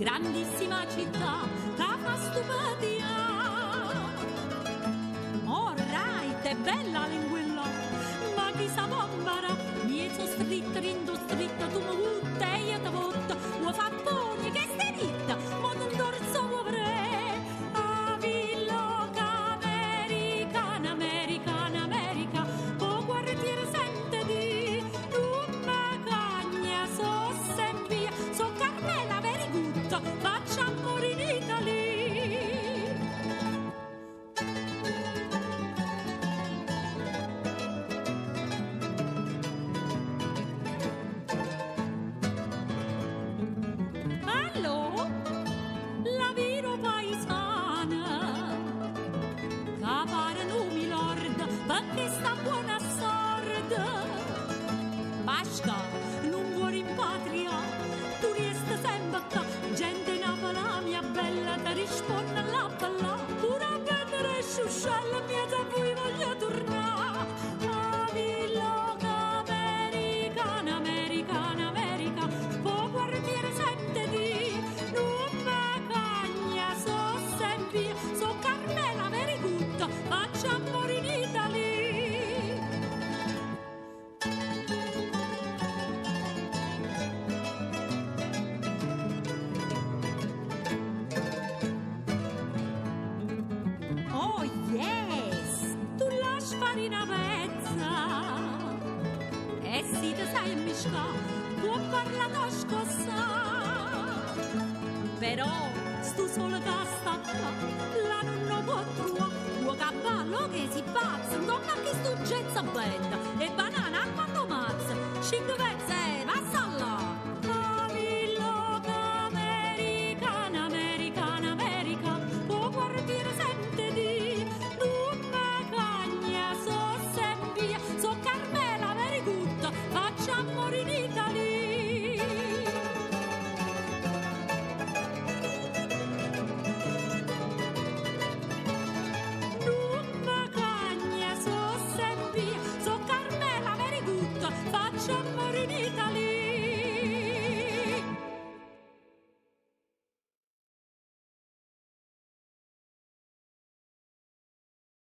grandissima città, che fa stupatia. Oh, right, è bella linguilla, ma chi sa bombara, mieso stritto, rindo stritto, tu mi vutte e io ti votto, vuoi fa pugni che stai ritta, mo non dorso vuoi pre, a villoca americana, americana, america, o quartiere sente di, non me cagna, so sempre, so Carmela very good, facciamo morire in Italia. Allo, la viro paesana, che pare non mi lord, perché sta buona sorda. Pasca, non vuoi in patria, tu resti sempre qua, gente napola mia bella, ti risponde alla bella, pure a vendere sciuscella mia, da voi voglio tornare. A villoca americana, americana, america, o quartiere sente di, non me cagna, so sempre, so Carmela very good, facciamo morire in Italia. Oh yes, tu lasci fare una pezza e se ti sai misca, può parlare da scossa. Però sto solo da sta qua, la non può trovare, tuo cavallo che si pazza, non ma che sto genza benda, e banana a quando mazza, 5 pezzi